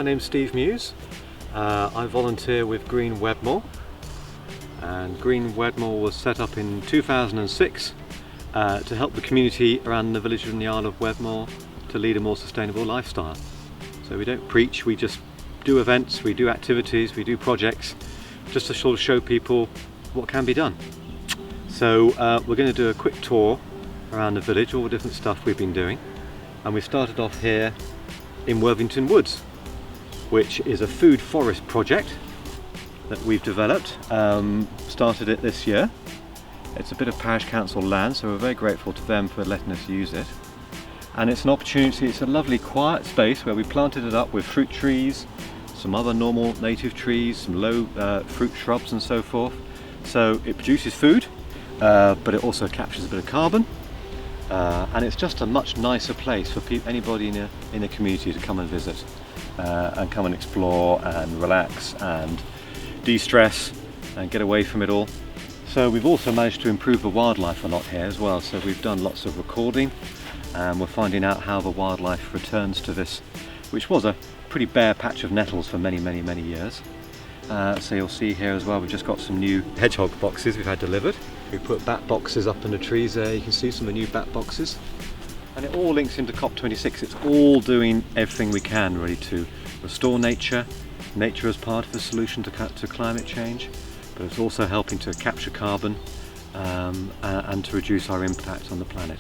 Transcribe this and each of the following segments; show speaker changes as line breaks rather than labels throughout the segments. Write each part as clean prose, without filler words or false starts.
name's Steve Muse. I volunteer with Green Wedmore, and Green Wedmore was set up in 2006 to help the community around the village and the Isle of Wedmore to lead a more sustainable lifestyle. So we don't preach, we just do events, we do activities, we do projects just to sort of show people what can be done. So we're going to do a quick tour around the village, all the different stuff we've been doing, and we started off here in Worthington Woods, which is a food forest project that we've developed. Started it this year. It's a bit of parish council land, so we're very grateful to them for letting us use it. And it's an opportunity, it's a lovely quiet space where we planted it up with fruit trees, some other normal native trees, some low fruit shrubs and so forth. So it produces food, but it also captures a bit of carbon. And it's just a much nicer place for anybody in a community to come and visit and come and explore and relax and de-stress and get away from it all. So we've also managed to improve the wildlife a lot here as well. So we've done lots of recording and we're finding out how the wildlife returns to this, which was a pretty bare patch of nettles for many years. So you'll see here as well, we've just got some new hedgehog boxes we've had delivered. We put bat boxes up in the trees there, you can see some of the new bat boxes. And it all links into COP26, it's all doing everything we can really to restore nature. Nature as part of the solution to climate change, but it's also helping to capture carbon and to reduce our impact on the planet.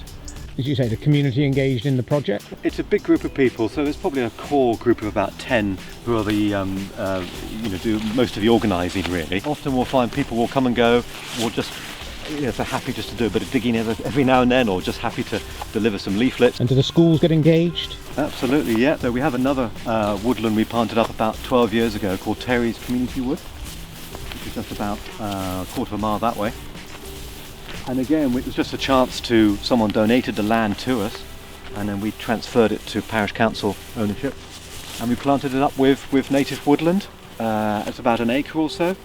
Did you say the community engaged in the project?
It's a big group of people, so there's probably a core group of about 10 who are the do most of the organising really. Often we'll find people will come and go, will just if they're happy just to do a bit of digging every now and then, or just happy to deliver some leaflets.
And do the schools get engaged?
Absolutely, yeah. So we have another woodland we planted up about 12 years ago called Terry's Community Wood, which is just about a quarter of a mile that way. And again, it was just a chance to, someone donated the land to us, and then we transferred it to parish council ownership, and we planted it up with native woodland. It's about an acre or so.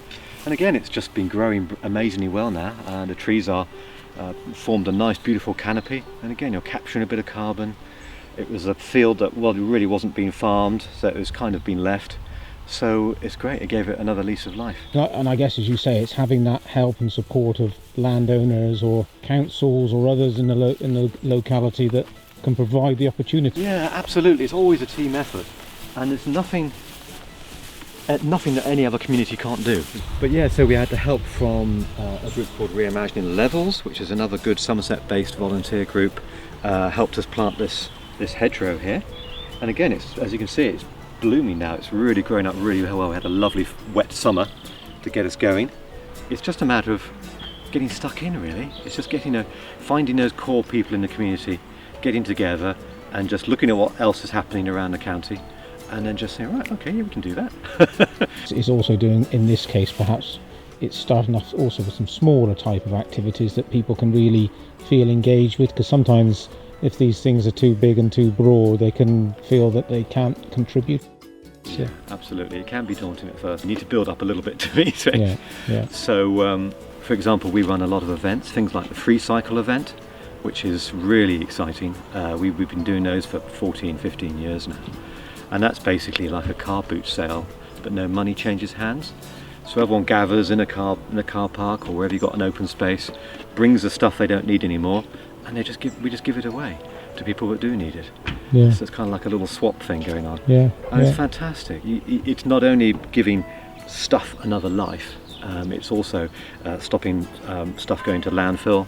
And again, it's just been growing amazingly well now, and the trees are formed a nice beautiful canopy, and again you're capturing a bit of carbon. It was a field that, well, it really wasn't being farmed, so it was kind of been left, so it's great, it gave it another lease of life.
And I guess, as you say, it's having that help and support of landowners or councils or others in the locality that can provide the opportunity.
Yeah, absolutely, it's always a team effort, and there's nothing that any other community can't do. But yeah, so we had the help from a group called Reimagining Levels, which is another good Somerset-based volunteer group, helped us plant this hedgerow here. And again, it's, as you can see, it's blooming now. It's really growing up really well. We had a lovely wet summer to get us going. It's just a matter of getting stuck in, really. It's just finding those core people in the community, getting together and just looking at what else is happening around the county, and then just saying, right, okay, yeah, we can do that.
It's also doing, in this case, perhaps it's starting off also with some smaller type of activities that people can really feel engaged with, because sometimes if these things are too big and too broad, they can feel that they can't contribute.
Yeah, absolutely. It can be daunting at first. You need to build up a little bit to meet it.
Yeah.
So, for example, we run a lot of events, things like the Free Cycle event, which is really exciting. We've been doing those for 15 years now. And that's basically like a car boot sale, but no money changes hands. So everyone gathers in a car park or wherever you've got an open space, brings the stuff they don't need anymore, and we just give it away to people that do need it.
Yeah.
So it's kind of like a little swap thing going on.
Yeah.
And it's fantastic. It's not only giving stuff another life, it's also stopping stuff going to landfill,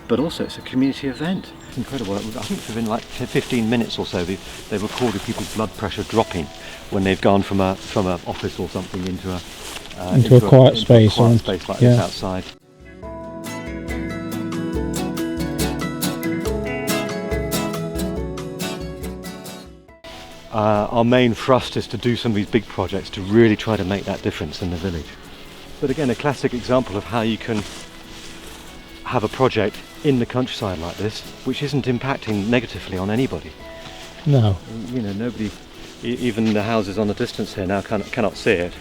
but also it's a community event. It's incredible. I think within like 15 minutes or so, they've recorded people's blood pressure dropping when they've gone from a office or something into a
quiet space
like this outside. Our main thrust is to do some of these big projects to really try to make that difference in the village. But again, a classic example of how you can have a project in the countryside like this, which isn't impacting negatively on anybody.
No.
You know, nobody, even the houses on the distance here now cannot see it.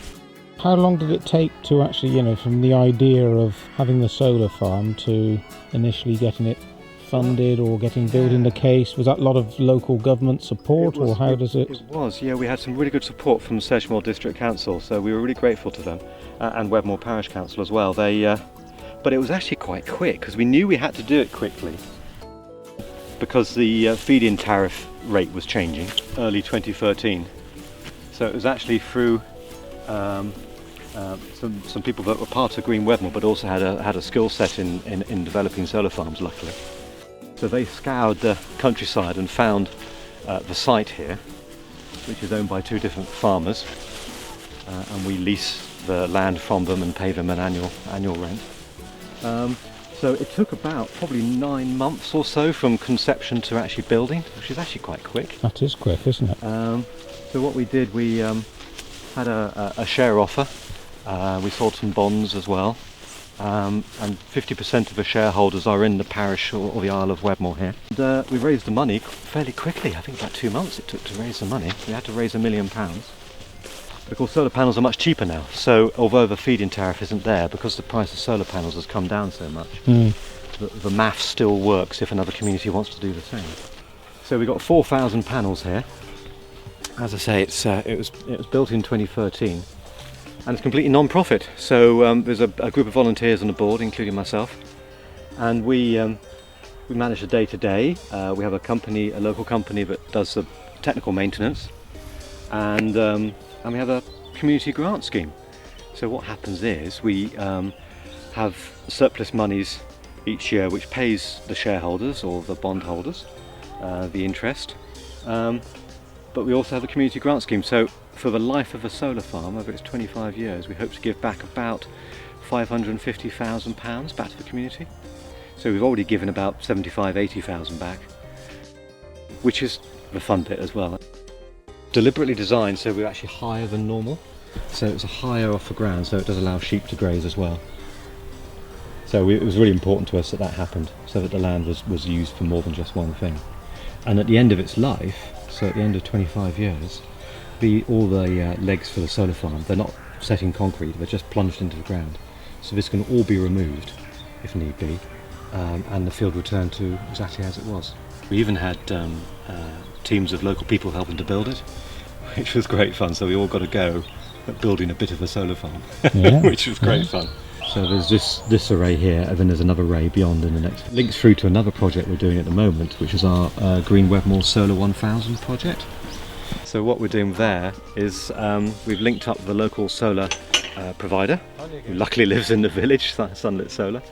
How long did it take to actually, from the idea of having the solar farm to initially getting it funded or getting built in the case? Was that a lot of local government support, or how does it?
It was, yeah. We had some really good support from Sedgemoor District Council, so we were really grateful to them, and Wedmore Parish Council as well. But it was actually quite quick because we knew we had to do it quickly because the feed-in tariff rate was changing early 2013. So it was actually through some people that were part of Green Wedmore, but also had a skill set in developing solar farms, luckily. So they scoured the countryside and found the site here, which is owned by two different farmers, and we lease the land from them and pay them an annual rent. So it took about probably 9 months or so from conception to actually building, which is actually quite quick.
That is quick, isn't it?
So what we did, we had a share offer. We sold some bonds as well, and 50% of the shareholders are in the parish or the Isle of Wedmore here. And, we raised the money fairly quickly. I think about 2 months it took to raise the money. We had to raise £1 million. But of course solar panels are much cheaper now, so although the feed-in tariff isn't there, because the price of solar panels has come down so much, the maths still works if another community wants to do the same. So we've got 4,000 panels here. As I say, it was built in 2013, and it's completely non-profit. So there's a group of volunteers on the board, including myself, and we manage the day-to-day. We have a local company that does the technical maintenance, and we have a community grant scheme. So what happens is we have surplus monies each year which pays the shareholders or the bondholders the interest, but we also have a community grant scheme. So for the life of a solar farm, over its 25 years, we hope to give back about £550,000 back to the community. So we've already given about 75,000–80,000 back, which is the fun bit as well. Deliberately designed so we're actually higher than normal, so it's higher off the ground, so it does allow sheep to graze as well. So it was really important to us that happened, so that the land was used for more than just one thing. And at the end of its life, so at the end of 25 years, all the legs for the solar farm, they're not set in concrete, they're just plunged into the ground. So this can all be removed if need be, and the field returned to exactly as it was. We even had teams of local people helping to build it, which was great fun. So we all got to go at building a bit of a solar farm,
Yeah.
which was great fun. So there's this array here, and then there's another array beyond in the next. Links through to another project we're doing at the moment, which is our Green Wedmore Solar 1000 project. So what we're doing there is we've linked up the local solar provider, who luckily lives in the village, Sunlit Solar,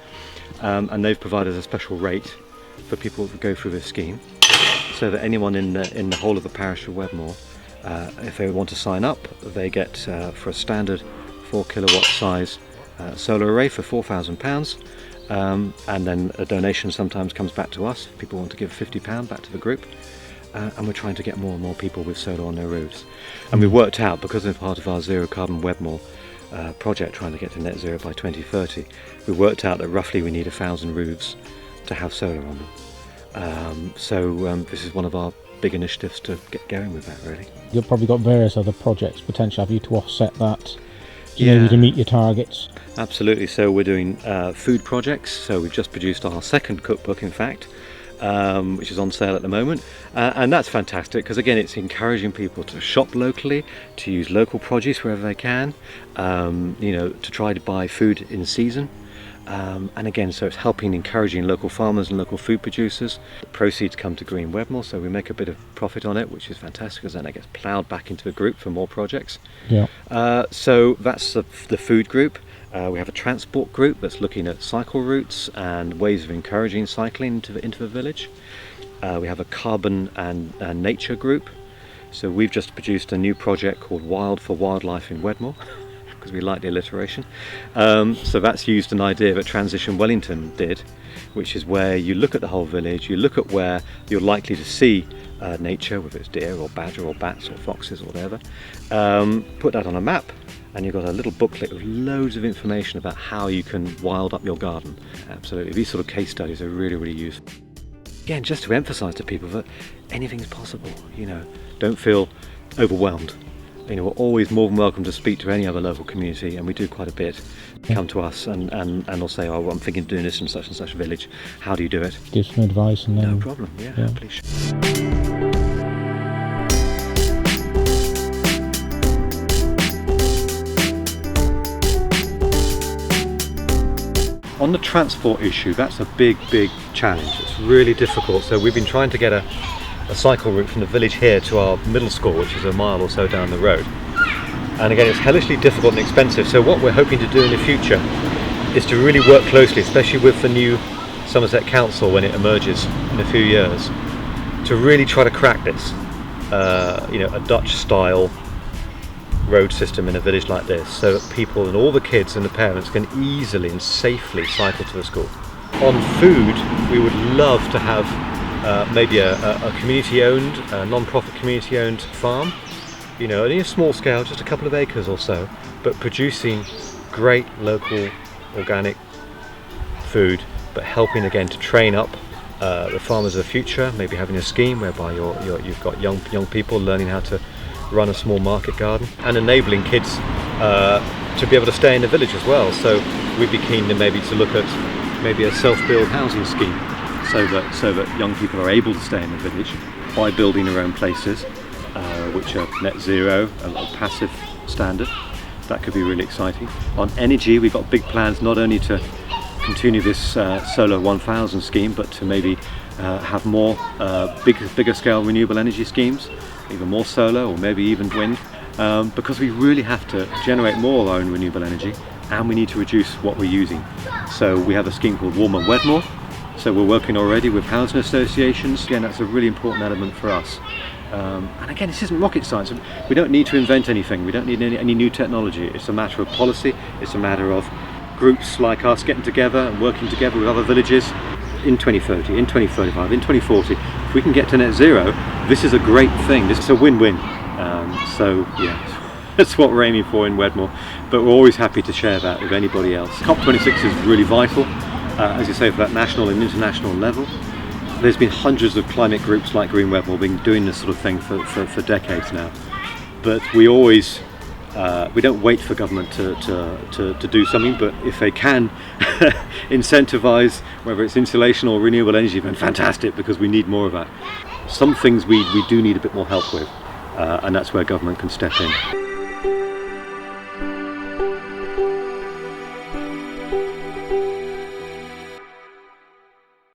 and they've provided a special rate for people to go through this scheme, so that anyone in the whole of the parish of Wedmore, if they want to sign up, they get for a standard 4 kilowatt size solar array for £4,000, and then a donation sometimes comes back to us. People want to give £50 back to the group, and we're trying to get more and more people with solar on their roofs. And we've worked out, because of part of our zero carbon Wedmore project, trying to get to net zero by 2030, we worked out that roughly we need 1,000 roofs to have solar on them. So this is one of our big initiatives to get going with that, really.
You've probably got various other projects potentially, have you, to offset that? Do you need to meet your targets?
Absolutely. So we're doing food projects. So we've just produced our second cookbook, in fact, which is on sale at the moment, and that's fantastic because, again, it's encouraging people to shop locally, to use local produce wherever they can, to try to buy food in season. And again, so it's encouraging local farmers and local food producers. The proceeds come to Green Wedmore, so we make a bit of profit on it, which is fantastic, because then it gets ploughed back into a group for more projects.
Yeah.
So that's the food group. We have a transport group that's looking at cycle routes and ways of encouraging cycling into the village. We have a carbon and nature group. So we've just produced a new project called Wild for Wildlife in Wedmore, because we like the alliteration. So that's used an idea that Transition Wellington did, which is where you look at the whole village, you look at where you're likely to see nature, whether it's deer or badger or bats or foxes or whatever, put that on a map, and you've got a little booklet with loads of information about how you can wild up your garden. Absolutely, these sort of case studies are really, really useful. Again, just to emphasise to people that anything's possible, don't feel overwhelmed. you know, we're always more than welcome to speak to any other local community, and we do quite a bit. Come to us and they'll say, oh, well, I'm thinking of doing this in such and such a village. How do you do it?
Give some advice and then...
No problem, yeah. Happily. On the transport issue, that's a big challenge. It's really difficult. So we've been trying to get a cycle route from the village here to our middle school, which is a mile or so down the road. And again, it's hellishly difficult and expensive. So what we're hoping to do in the future is to really work closely, especially with the new Somerset Council when it emerges in a few years, to really try to crack this, you know, a Dutch style road system in a village like this, so that people and all the kids and the parents can easily and safely cycle to the school. On food, we would love to have maybe a community-owned, non-profit community-owned farm, you know, only a small scale, just a couple of acres or so, but producing great local organic food, but helping again to train up the farmers of the future, maybe having a scheme whereby you've got young people learning how to run a small market garden, and enabling kids to be able to stay in the village as well. So we'd be keen to maybe to look at maybe a self-build housing scheme, so that young people are able to stay in the village by building their own places, which are net zero, a passive standard. That could be really exciting. On energy, we've got big plans not only to continue this Solar 1000 scheme, but to maybe have more bigger scale renewable energy schemes, even more solar or maybe even wind, because we really have to generate more of our own renewable energy, and we need to reduce what we're using. So we have a scheme called Wedmore. So we're working already with housing associations. Again, that's a really important element for us. And again, this isn't rocket science. We don't need to invent anything. We don't need any new technology. It's a matter of policy. It's a matter of groups like us getting together and working together with other villages. In 2030, in 2035, in 2040, if we can get to net zero, this is a great thing. This is a win-win. So yeah, that's what we're aiming for in Wedmore. But we're always happy to share that with anybody else. COP26 is really vital, as you say, for that national and international level. There's been hundreds of climate groups like Green Wedmore been doing this sort of thing for decades now. But we always, we don't wait for government to do something, but if they can incentivise, whether it's insulation or renewable energy, then fantastic, because we need more of that. Some things we do need a bit more help with, and that's where government can step in.